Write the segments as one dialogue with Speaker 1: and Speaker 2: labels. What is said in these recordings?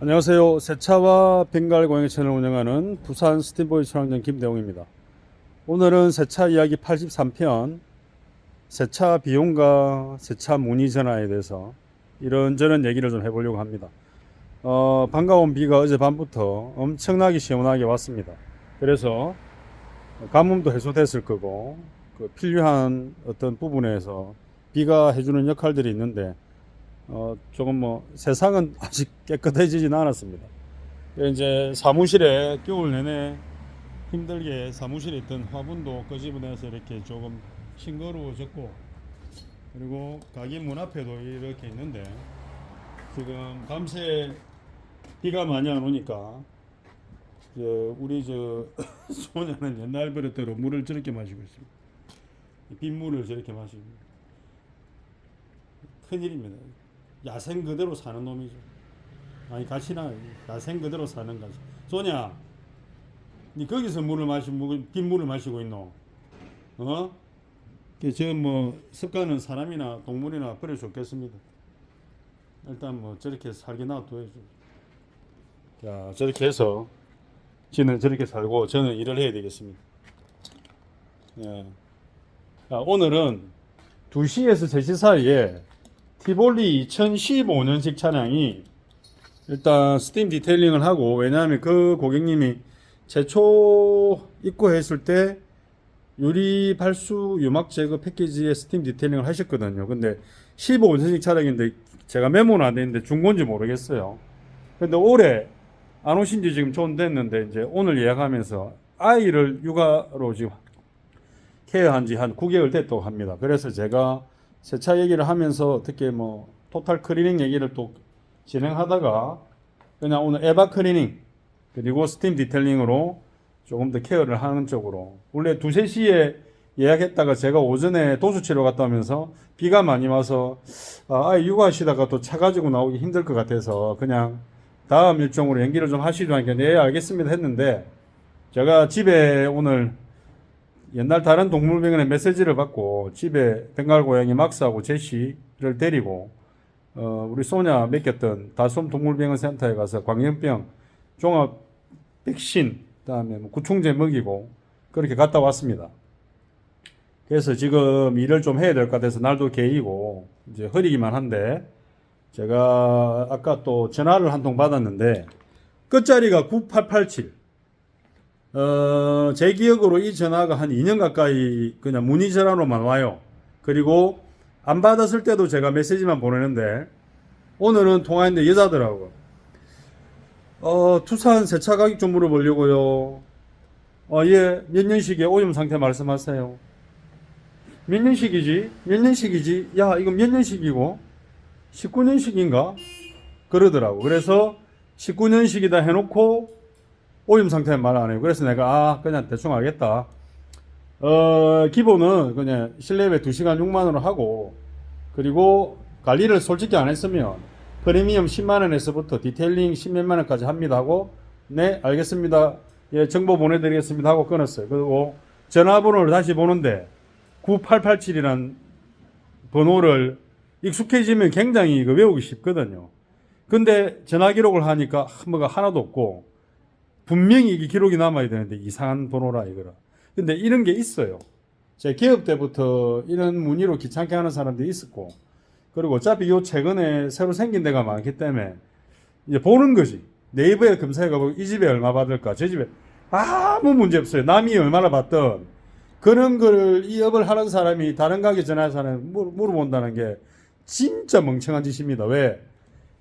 Speaker 1: 안녕하세요. 새차와 벵갈 고양이 채널 운영하는 부산 스팀보이 촬영장 김대웅입니다. 오늘은 새차 이야기 83편, 새차 비용과 새차 문의 전화에 대해서 이런저런 얘기를 좀 해보려고 합니다. 반가운 비가 어젯밤부터 엄청나게 시원하게 왔습니다. 그래서 가뭄도 해소됐을 거고, 그 필요한 어떤 부분에서 비가 해주는 역할들이 있는데, 조금 세상은 아직 깨끗해지진 않았습니다. 이제 사무실에 겨울 내내 힘들게 사무실에 있던 화분도 끄집어내서 이렇게 조금 싱거워졌고, 그리고 가게 문 앞에도 이렇게 있는데, 지금 밤새 비가 많이 안 오니까, 우리 소녀는 옛날 버릇대로 물을 저렇게 마시고 있습니다. 빗물을 저렇게 마시고. 큰일입니다. 야생 그대로 사는 놈이죠. 아니 가시나 야생 그대로 사는 거지. 소냐, 니 거기서 물을 마시고 빗물을 마시고 있노? 어? 저 습관은 사람이나 동물이나 버려 좋겠습니다. 일단 저렇게 살게 놔둬야죠. 자, 저렇게 해서 지는 저렇게 살고 저는 일을 해야 되겠습니다. 예. 자, 오늘은 2시에서 3시 사이에 티볼리 2015년식 차량이 일단 스팀 디테일링을 하고, 왜냐하면 그 고객님이 최초 입고했을 때 유리 발수 유막 제거 패키지에 스팀 디테일링을 하셨거든요. 근데 15년식 차량인데 제가 메모는 안 되는데 중고인지 모르겠어요. 근데 올해 안 오신 지 지금 좀 됐는데 이제 오늘 예약하면서 아이를 육아로 지금 케어한 지 한 9개월 됐다고 합니다. 그래서 제가 세차 얘기를 하면서 어떻게 토탈 클리닝 얘기를 또 진행하다가 그냥 오늘 에바 클리닝 그리고 스팀 디테일링으로 조금 더 케어를 하는 쪽으로, 원래 2, 3시에 예약했다가 제가 오전에 도수치러 갔다 오면서 비가 많이 와서 아이 육아하시다가 또 차 가지고 나오기 힘들 것 같아서 그냥 다음 일정으로 연기를 좀 하시죠 하니까 네 알겠습니다 했는데, 제가 집에 오늘 옛날 다른 동물병원에 메시지를 받고 집에 벵갈 고양이 막스하고 제시를 데리고 우리 소냐 맡겼던 다솜 동물병원 센터에 가서 광견병 종합 백신 그다음에 구충제 먹이고 그렇게 갔다 왔습니다. 그래서 지금 일을 좀 해야 될 것 같아서 날도 개이고 이제 흐리기만 한데, 제가 아까 또 전화를 한 통 받았는데 끝자리가 9887. 제 기억으로 이 전화가 한 2년 가까이 그냥 문의 전화로만 와요. 그리고 안 받았을 때도 제가 메시지만 보내는데 오늘은 통화했는데 여자더라고. 투싼 세차 가격 좀 물어보려고요. 예, 몇 년식에 오염 상태 말씀하세요. 몇 년식이지? 몇 년식이지? 야, 이거 몇 년식이고? 19년식인가? 그러더라고. 그래서 19년식이다 해놓고 오염 상태는 말 안 해요. 그래서 내가 그냥 대충 알겠다. 기본은 그냥 실내외 2시간 6만원으로 하고, 그리고 관리를 솔직히 안 했으면 프리미엄 10만원에서부터 디테일링 10몇만원까지 합니다 하고, 네 알겠습니다, 예 정보 보내드리겠습니다 하고 끊었어요. 그리고 전화번호를 다시 보는데 9887이란 번호를 익숙해지면 굉장히 이거 외우기 쉽거든요. 근데 전화 기록을 하니까 뭐가 하나도 없고, 분명히 이게 기록이 남아야 되는데 이상한 번호라 이거라. 근데 이런 게 있어요. 제 기업 때부터 이런 문의로 귀찮게 하는 사람들이 있었고, 그리고 어차피 요 최근에 새로 생긴 데가 많기 때문에 이제 보는 거지. 네이버에 검색해보고 이 집에 얼마 받을까, 저 집에 아무 문제 없어요. 남이 얼마나 받던 그런 걸 이 업을 하는 사람이 다른 가게 전화하는 사람이 물어본다는 게 진짜 멍청한 짓입니다. 왜?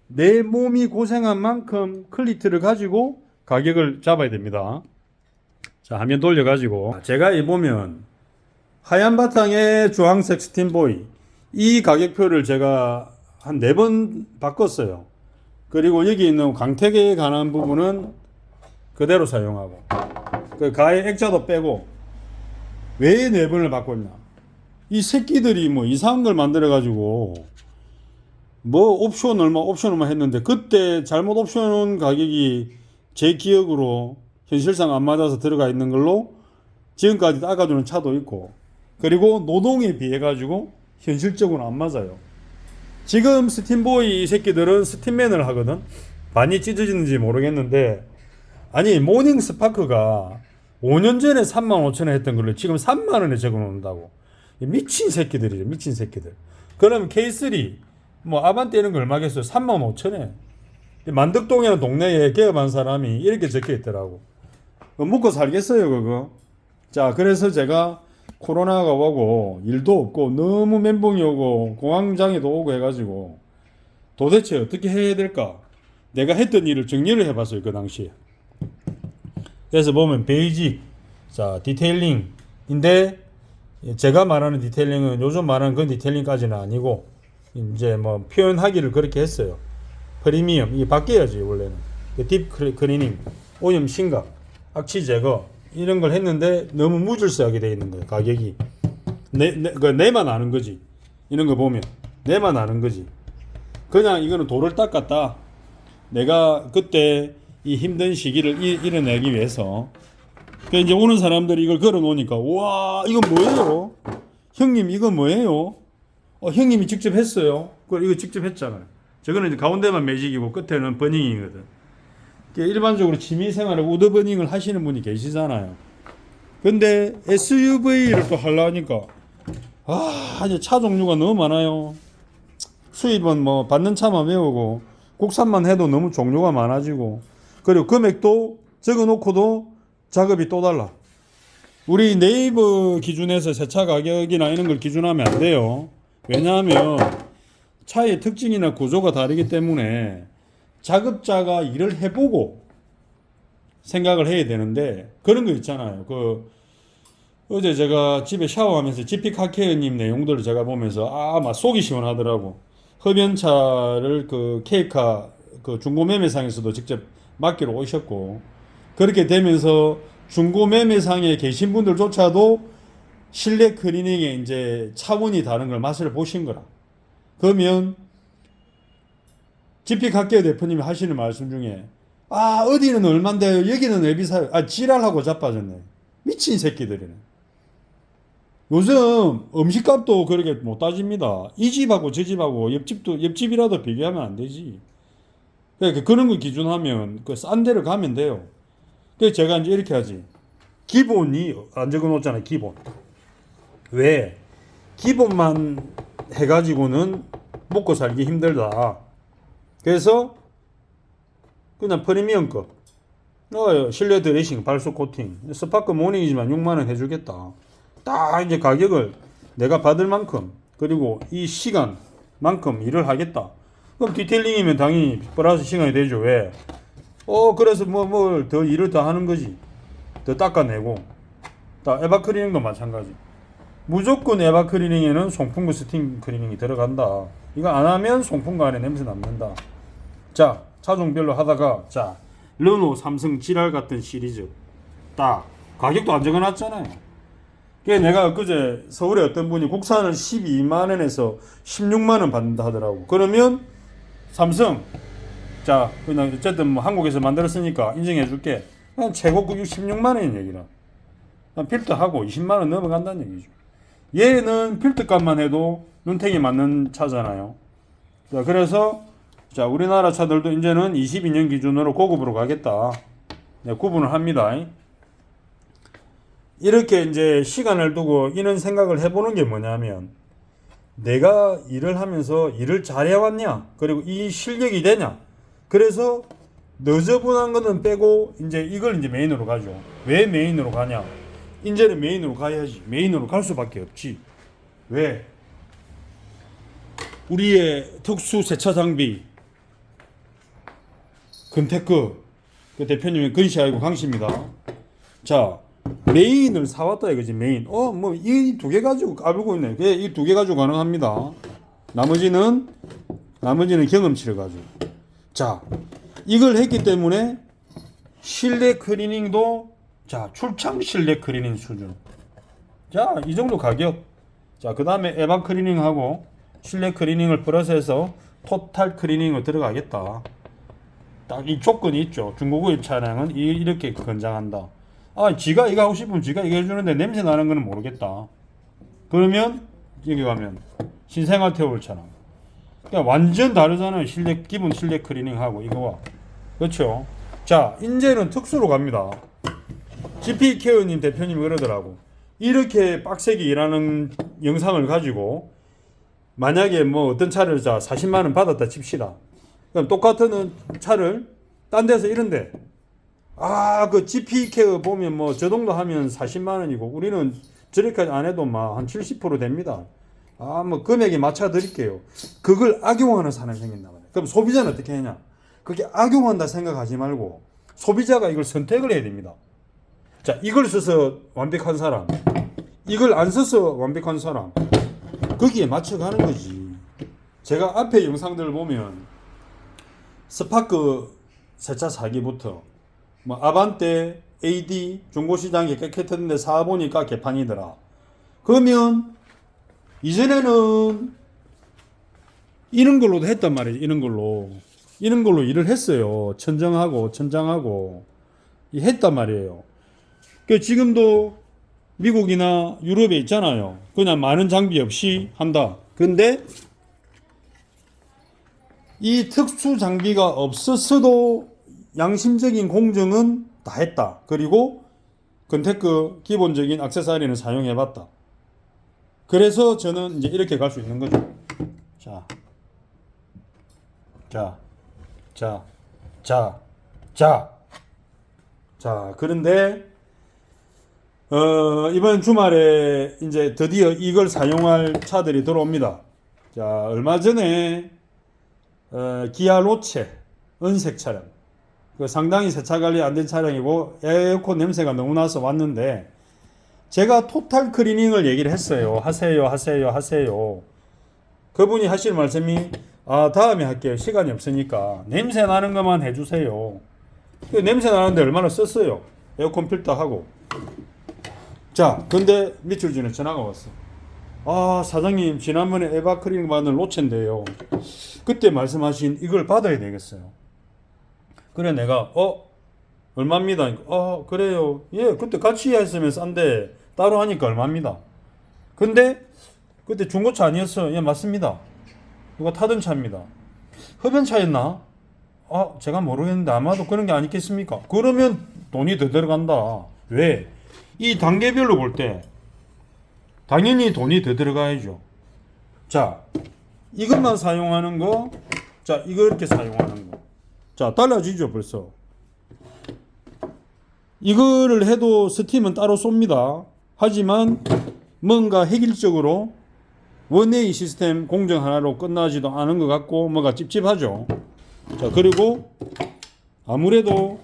Speaker 1: 내 몸이 고생한 만큼 퀄리티를 가지고 가격을 잡아야 됩니다. 자, 화면 돌려가지고 제가 이 보면 하얀 바탕에 주황색 스팀보이, 이 가격표를 제가 한 4번 바꿨어요. 그리고 여기 있는 광택에 관한 부분은 그대로 사용하고, 그 가해 액자도 빼고. 왜 4번을 바꿨냐? 이 새끼들이 이상한 걸 만들어 가지고 옵션 얼마 했는데, 그때 잘못 옵션 가격이 제 기억으로 현실상 안 맞아서 들어가 있는 걸로 지금까지 닦아주는 차도 있고, 그리고 노동에 비해 가지고 현실적으로 안 맞아요. 지금 스팀보이 이 새끼들은 스팀맨을 하거든. 많이 찢어지는지 모르겠는데, 아니 모닝 스파크가 5년 전에 35,000원 했던 걸로 지금 3만 원에 적어 놓는다고. 미친 새끼들이죠, 미친 새끼들. 그럼 K3 뭐 아반떼 이런 거 얼마겠어요? 35,000원. 만덕동이라는 동네에 개업한 사람이 이렇게 적혀 있더라고. 먹고 살겠어요 그거? 자, 그래서 제가 코로나가 오고 일도 없고 너무 멘붕이 오고 공황장애도 오고 해가지고 도대체 어떻게 해야 될까? 내가 했던 일을 정리를 해봤어요 그 당시에. 그래서 보면 베이직, 자 디테일링인데, 제가 말하는 디테일링은 요즘 말하는 그 디테일링까지는 아니고 이제 뭐 표현하기를 그렇게 했어요. 프리미엄 이게 바뀌어야지 원래는. 딥 클리닝, 오염 심각, 악취 제거 이런 걸 했는데 너무 무질서하게 돼 있는 거예요 가격이. 내만 아는 거지. 이런 거 보면 내만 아는 거지. 그냥 이거는 돌을 닦았다. 내가 그때 이 힘든 시기를 이겨내기 위해서. 그러니까 이제 오는 사람들이 이걸 걸어 놓으니까, 와 이건 뭐예요? 형님 이건 뭐예요? 형님이 직접 했어요. 이거 직접 했잖아요. 저거는 이제 가운데만 매직이고 끝에는 버닝이거든. 그러니까 일반적으로 취미생활에 우드 버닝을 하시는 분이 계시잖아요. 근데 SUV를 또 하려니까 이제 차 종류가 너무 많아요. 수입은 뭐 받는 차만 외우고 국산만 해도 너무 종류가 많아지고, 그리고 금액도 적어놓고도 작업이 또 달라. 우리 네이버 기준에서 새 차 가격이나 이런 걸 기준하면 안 돼요. 왜냐하면 차의 특징이나 구조가 다르기 때문에 작업자가 일을 해보고 생각을 해야 되는데, 그런 거 있잖아요. 어제 제가 집에 샤워하면서 지피카케어님 내용들을 제가 보면서 막 속이 시원하더라고. 흡연차를 케이카 중고 매매상에서도 직접 맡기러 오셨고, 그렇게 되면서 중고 매매상에 계신 분들조차도 실내 클리닝의 이제 차원이 다른 걸 맛을 보신 거라. 그러면 지피카케어 대표님이 하시는 말씀 중에 어디는 얼만데요, 여기는 왜 비싸요? 지랄하고 자빠졌네. 미친 새끼들이네. 요즘 음식값도 그렇게 못 따집니다. 이 집하고 저 집하고 옆집이라도 비교하면 안 되지. 그러니까 그런 거 기준하면 싼 데를 가면 돼요. 그래서 제가 이제 이렇게 하지. 기본이 안 적어 놓잖아요. 기본. 왜? 기본만 해가지고는 먹고 살기 힘들다. 그래서 그냥 프리미엄급 실내 드레싱, 발수 코팅, 스파크 모닝이지만 6만원 해주겠다. 딱 이제 가격을 내가 받을 만큼, 그리고 이 시간만큼 일을 하겠다. 그럼 디테일링이면 당연히 플러스 시간이 되죠. 왜? 그래서 뭘 더 일을 더 하는 거지. 더 닦아내고. 에바 클리닝도 마찬가지. 무조건 에바 클리닝에는 송풍구 스팀 클리닝이 들어간다. 이거 안 하면 송풍구 안에 냄새 남는다. 자, 차종별로 하다가, 자, 르노, 삼성, 지랄 같은 시리즈. 딱 가격도 안 적어놨잖아요. 내가 그제 서울에 어떤 분이 국산을 12만원에서 16만원 받는다 하더라고. 그러면 삼성, 자 그냥 어쨌든 뭐 한국에서 만들었으니까 인정해줄게. 그냥 최고급 16만원인 얘기라. 필터하고 20만원 넘어간다는 얘기죠. 얘는 필터값만 해도 눈탱이 맞는 차잖아요. 자, 그래서 자, 우리나라 차들도 이제는 22년 기준으로 고급으로 가겠다. 네, 구분을 합니다. 이렇게 이제 시간을 두고 이런 생각을 해보는 게 뭐냐면, 내가 일을 하면서 일을 잘해왔냐, 그리고 이 실력이 되냐. 그래서 너저분한 거는 빼고 이제 이걸 이제 메인으로 가죠. 왜 메인으로 가냐? 이제는 메인으로 가야지. 메인으로 갈 수밖에 없지. 왜? 우리의 특수 세차 장비 금테크 그 대표님은 근시 아니고 강시입니다. 자, 메인을 사왔다 이거지. 메인. 뭐 이 두 개 가지고 까불고 있네. 이 두 개 가지고 가능합니다. 나머지는 경험치를 가지고. 자, 이걸 했기 때문에 실내 클리닝도, 자, 출장 실내 클리닝 수준. 자, 이 정도 가격. 자, 그 다음에 에바 클리닝하고 실내 클리닝을 플러스해서 토탈 클리닝으로 들어가겠다. 딱 이 조건이 있죠. 중고급 차량은 이렇게 권장한다. 지가 이거 하고 싶으면 지가 이거 해주는데 냄새 나는 거는 모르겠다. 그러면 여기 가면 신생아 태울 차량. 그러니까 완전 다르잖아요. 기본 실내 클리닝하고 이거와. 그렇죠. 자, 이제는 특수로 갑니다. GP케어님 대표님이 그러더라고. 이렇게 빡세게 일하는 영상을 가지고 만약에 뭐 어떤 차를 자 40만 원 받았다 칩시다. 그럼 똑같은 차를 딴 데서 이런데 그 GP케어 보면 뭐 저 정도 하면 40만 원이고 우리는 저렇게 안 해도 막 한 70% 됩니다. 뭐 금액에 맞춰 드릴게요. 그걸 악용하는 사람이 생긴다 말이야. 그럼 소비자는 어떻게 하냐? 그게 악용한다 생각하지 말고 소비자가 이걸 선택을 해야 됩니다. 자, 이걸 써서 완벽한 사람, 이걸 안 써서 완벽한 사람, 거기에 맞춰가는 거지. 제가 앞에 영상들을 보면 스파크 세차 사기부터 뭐 아반떼, AD 중고시장에 깨끗했는데 사보니까 개판이더라. 그러면 이전에는 이런 걸로도 했단 말이에요. 이런 걸로 일을 했어요. 천장하고 했단 말이에요. 그 지금도 미국이나 유럽에 있잖아요. 그냥 많은 장비 없이 한다. 근데 이 특수 장비가 없었어도 양심적인 공정은 다 했다. 그리고 컨테크 기본적인 액세서리는 사용해봤다. 그래서 저는 이제 이렇게 갈 수 있는 거죠. 그런데 이번 주말에 이제 드디어 이걸 사용할 차들이 들어옵니다. 자, 얼마 전에 기아 로체 은색 차량, 그 상당히 세차 관리 안 된 차량이고 에어컨 냄새가 너무 나서 왔는데 제가 토탈 클리닝을 얘기를 했어요. 하세요. 그분이 하실 말씀이 다음에 할게요. 시간이 없으니까 냄새 나는 것만 해주세요. 냄새 나는데 얼마나 썼어요. 에어컨 필터하고. 자, 근데 며칠 전에 전화가 왔어. 사장님, 지난번에 에바 클리닝 받은 로체인데요. 그때 말씀하신 이걸 받아야 되겠어요. 그래, 내가 얼마입니다. 그래요. 예, 그때 같이 했으면 싼데 따로 하니까 얼마입니다. 근데 그때 중고차 아니었어요. 예, 맞습니다. 누가 타던 차입니다. 흡연차였나? 제가 모르겠는데 아마도 그런 게 아니겠습니까? 그러면 돈이 더 들어간다. 왜? 이 단계별로 볼 때 당연히 돈이 더 들어가야죠. 자, 이것만 사용하는 거, 자, 이거 이렇게 사용하는 거. 자, 달라지죠, 벌써. 이거를 해도 스팀은 따로 쏩니다. 하지만 뭔가 획일적으로 원웨이 시스템 공정 하나로 끝나지도 않은 것 같고 뭐가 찝찝하죠. 자, 그리고 아무래도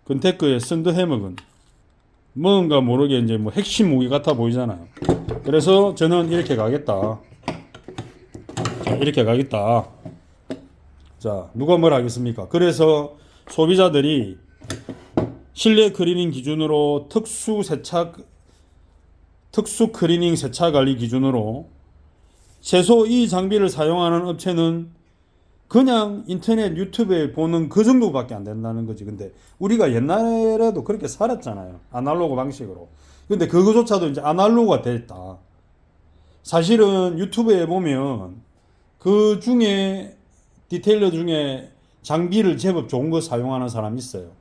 Speaker 1: 컨테크의 썬더 해먹은 뭔가 모르게 이제 뭐 핵심 무기 같아 보이잖아요. 그래서 저는 이렇게 가겠다. 자, 누가 뭘 하겠습니까? 그래서 소비자들이 실내 클리닝 기준으로 특수 클리닝 세차 관리 기준으로 최소 이 장비를 사용하는 업체는 그냥 인터넷 유튜브에 보는 그 정도밖에 안 된다는 거지. 근데 우리가 옛날에도 그렇게 살았잖아요. 아날로그 방식으로. 근데 그거조차도 이제 아날로그가 됐다. 사실은 유튜브에 보면 그 중에 디테일러 중에 장비를 제법 좋은 거 사용하는 사람이 있어요.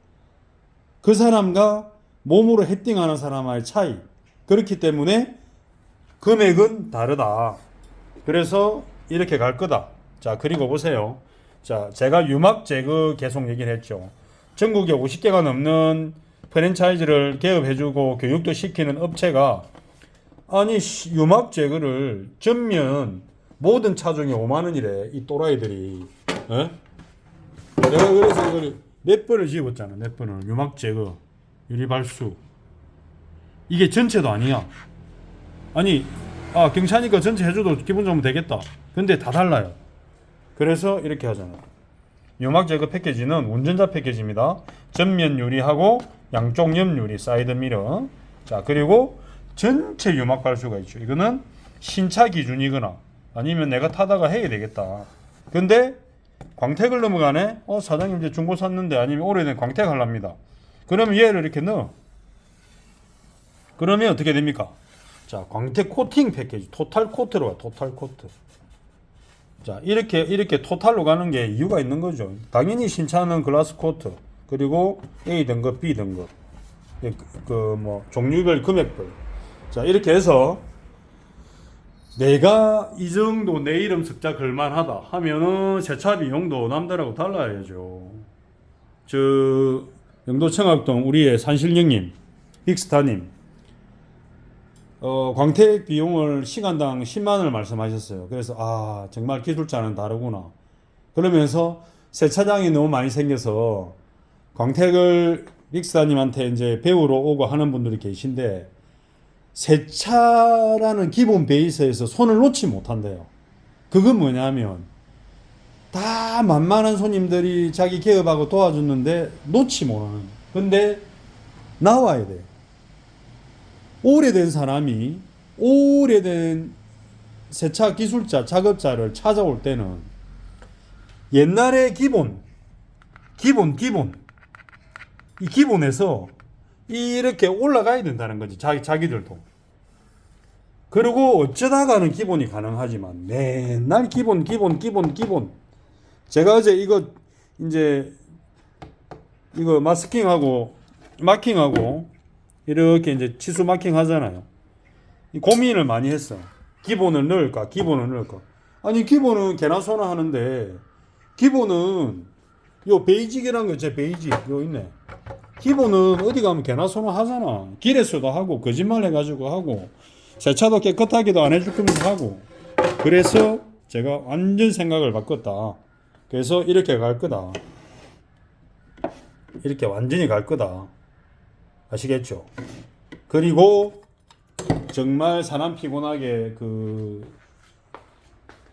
Speaker 1: 그 사람과 몸으로 헤딩하는 사람의 차이. 그렇기 때문에 금액은 다르다. 그래서 이렇게 갈 거다. 자, 그리고 보세요. 자, 제가 유막 제거 계속 얘기를 했죠. 전국에 50개가 넘는 프랜차이즈를 개업해주고 교육도 시키는 업체가 아니 유막 제거를 전면 모든 차 중에 5만 원이래. 이 또라이들이. 내가 그래서 이걸 몇 번을 집었잖아. 몇 번을. 유막 제거, 유리발수. 이게 전체도 아니야. 아니 경차니까 전체 해줘도 기본적으로 되겠다. 근데 다 달라요. 그래서 이렇게 하잖아요. 유막 제거 패키지는 운전자 패키지입니다. 전면 유리하고 양쪽 옆 유리, 사이드 미러. 자, 그리고 전체 유막 발수가 있죠. 이거는 신차 기준이거나 아니면 내가 타다가 해야 되겠다. 근데 광택을 넘어가네. 사장님 이제 중고 샀는데 아니면 오래된 광택 하랍니다. 그러면 얘를 이렇게 넣어. 그러면 어떻게 됩니까? 자, 광택 코팅 패키지 토탈 코트로 가. 토탈 코트. 자, 이렇게 토탈로 가는 게 이유가 있는 거죠. 당연히 신차는 글라스 코트, 그리고 A 등급, B 등급, 뭐 종류별 금액별. 자, 이렇게 해서 내가 이 정도 내 이름 석자 걸만하다 하면은 세차 비용도 남들하고 달라야죠. 저 영도청학동 우리의 산실령님, 빅스타님, 광택 비용을 시간당 10만원을 말씀하셨어요. 그래서 정말 기술자는 다르구나. 그러면서 세차장이 너무 많이 생겨서 광택을 빅스타님한테 이제 배우러 오고 하는 분들이 계신데, 세차라는 기본 베이스에서 손을 놓지 못한대요. 그건 뭐냐면 다 만만한 손님들이 자기 개업하고 도와줬는데 놓지 못하는. 근데 나와야 돼. 오래된 사람이 오래된 세차 기술자, 작업자를 찾아올 때는 옛날의 기본 이 기본에서 이렇게 올라가야 된다는 거지. 자기들도. 그리고 어쩌다가는 기본이 가능하지만 맨날 기본. 제가 어제 이거 마킹하고 이렇게 이제 치수 마킹 하잖아요. 고민을 많이 했어. 기본을 넣을까? 아니, 기본은 개나 소나 하는데, 기본은 요 베이직이라는 거, 제 베이직 요 있네. 기본은 어디 가면 개나 소나 하잖아. 길에서도 하고, 거짓말 해가지고 하고, 세차도 깨끗하게도 안 해줄 거면서 하고. 그래서 제가 완전 생각을 바꿨다. 그래서 이렇게 갈 거다. 이렇게 완전히 갈 거다. 아시겠죠? 그리고 정말 사람 피곤하게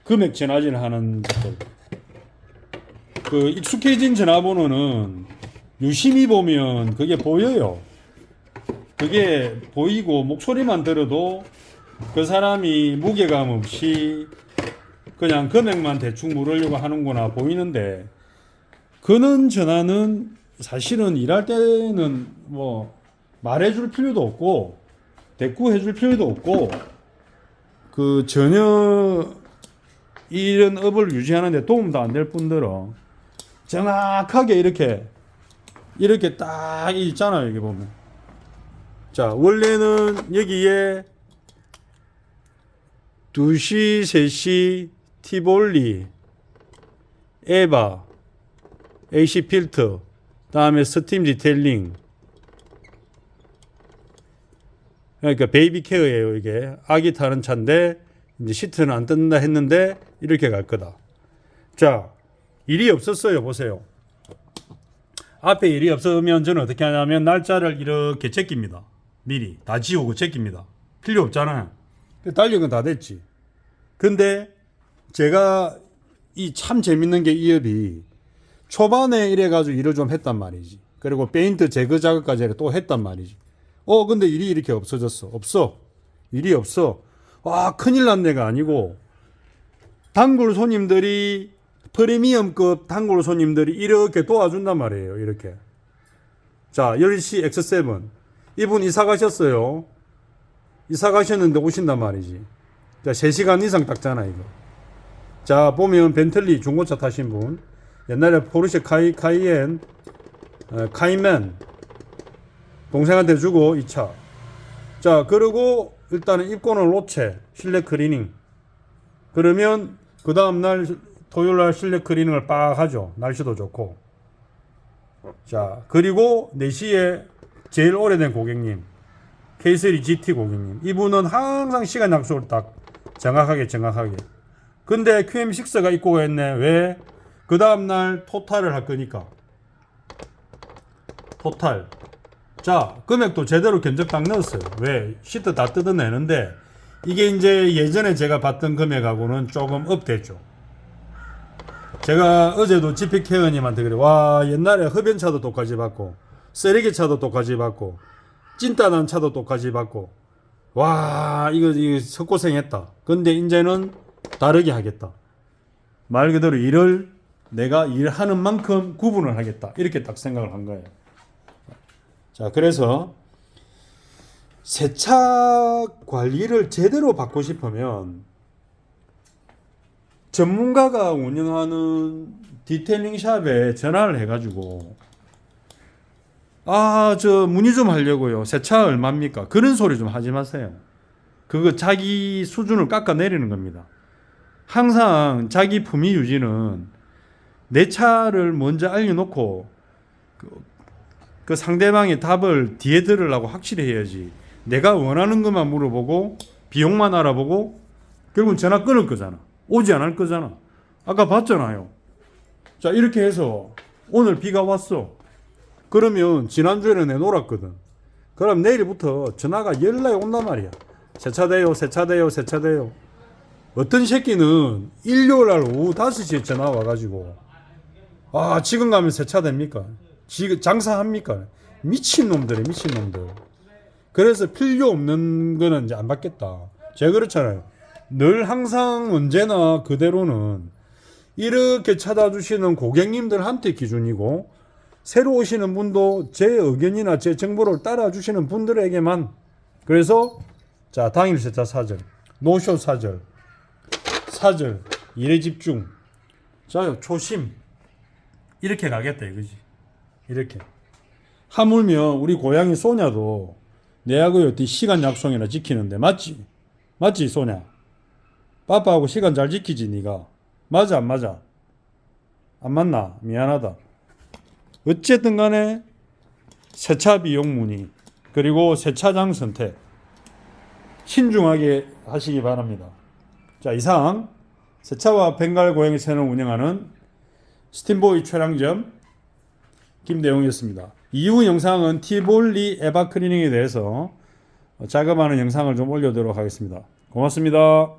Speaker 1: 금액 전화질 하는 것들. 익숙해진 전화번호는 유심히 보면 그게 보여요. 그게 보이고 목소리만 들어도 그 사람이 무게감 없이 그냥 금액만 대충 물으려고 하는구나 보이는데, 그런 전화는 사실은 일할 때는 뭐 말해줄 필요도 없고 대꾸해줄 필요도 없고 전혀 이런 업을 유지하는데 도움도 안 될 뿐더러 정확하게 이렇게 딱 있잖아요. 여기 보면. 자, 원래는 여기에 2시, 3시, 티볼리, 에바, AC 필터, 다음에 스팀 디테일링, 그러니까 베이비 케어예요. 이게 아기 타는 차인데 이제 시트는 안 뜯는다 했는데 이렇게 갈 거다. 자, 일이 없었어요. 보세요. 앞에 일이 없으면 저는 어떻게 하냐면 날짜를 이렇게 제낍니다. 미리 다 지우고 제낍니다. 필요 없잖아요. 달력은 다 됐지. 근데 제가 참 재밌는 게 이 업이 초반에 이래가지고 일을 좀 했단 말이지. 그리고 페인트 제거 작업까지 또 했단 말이지. 근데 일이 이렇게 없어졌어. 일이 없어. 큰일 났네가 아니고, 단골 손님들이, 프리미엄급 단골 손님들이 이렇게 도와준단 말이에요. 이렇게. 자, 10시 X7. 이분 이사 가셨어요. 이사 가셨는데 오신단 말이지. 자, 3시간 이상 닦잖아, 이거. 자, 보면 벤틀리 중고차 타신 분. 옛날에 포르쉐 카이엔, 카이맨. 동생한테 주고 이 차. 자, 그리고 일단은 입고는 로체, 실내 클리닝. 그러면 그 다음날 토요일날 실내 클리닝을 빡 하죠. 날씨도 좋고. 자, 그리고 4시에 제일 오래된 고객님, K3 GT 고객님. 이분은 항상 시간 약속을 딱 정확하게. 근데 QM6가 입고가 있네. 왜? 그 다음날 토탈을 할 거니까. 토탈. 자, 금액도 제대로 견적 딱 넣었어요. 왜? 시트 다 뜯어내는데 이게 이제 예전에 제가 받던 금액하고는 조금 업됐죠. 제가 어제도 지피케어님한테 그래. 와, 옛날에 흡연차도 똑같이 받고 쓰레기차도 똑같이 받고 찐따난 차도 똑같이 받고, 와, 이거 석고생했다. 근데 이제는 다르게 하겠다. 말 그대로 일을 내가 일하는 만큼 구분을 하겠다. 이렇게 딱 생각을 한 거예요. 자, 그래서 세차 관리를 제대로 받고 싶으면 전문가가 운영하는 디테일링 샵에 전화를 해가지고 저 문의 좀 하려고요. 세차 얼마입니까? 그런 소리 좀 하지 마세요. 그거 자기 수준을 깎아 내리는 겁니다. 항상 자기 품위 유지는 내 차를 먼저 알려놓고 그 상대방의 답을 뒤에 들으려고 확실히 해야지. 내가 원하는 것만 물어보고 비용만 알아보고 결국은 전화 끊을 거잖아. 오지 않을 거잖아. 아까 봤잖아요. 자, 이렇게 해서 오늘 비가 왔어. 그러면 지난주에는 내놓았거든. 그럼 내일부터 전화가 연락이 온단 말이야. 세차돼요, 세차돼요, 세차돼요. 어떤 새끼는 일요일날 오후 5시에 전화 와가지고 지금 가면 세차됩니까? 지금 장사합니까? 미친놈들이야, 미친놈들. 그래서 필요 없는 거는 이제 안 받겠다. 제가 그렇잖아요. 늘 항상 언제나 그대로는 이렇게 찾아주시는 고객님들한테 기준이고, 새로 오시는 분도 제 의견이나 제 정보를 따라주시는 분들에게만. 그래서 자, 당일 세차 사절, 노쇼 사절, 일에 집중. 자, 초심. 이렇게 가겠다 이거지. 이렇게. 하물며 우리 고양이 소냐도 내하고 여태 시간 약속이나 지키는데 맞지? 맞지 소냐? 빠빠하고 시간 잘 지키지 니가? 맞아 안 맞아? 안 맞나? 미안하다. 어쨌든 간에 세차 비용 문의 그리고 세차장 선택 신중하게 하시기 바랍니다. 자, 이상 세차와 벵갈 고양이 채널을 운영하는 스팀보이 최랑점 김대용이었습니다. 이후 영상은 티볼리 에바클리닝에 대해서 작업하는 영상을 좀 올려드리도록 하겠습니다. 고맙습니다.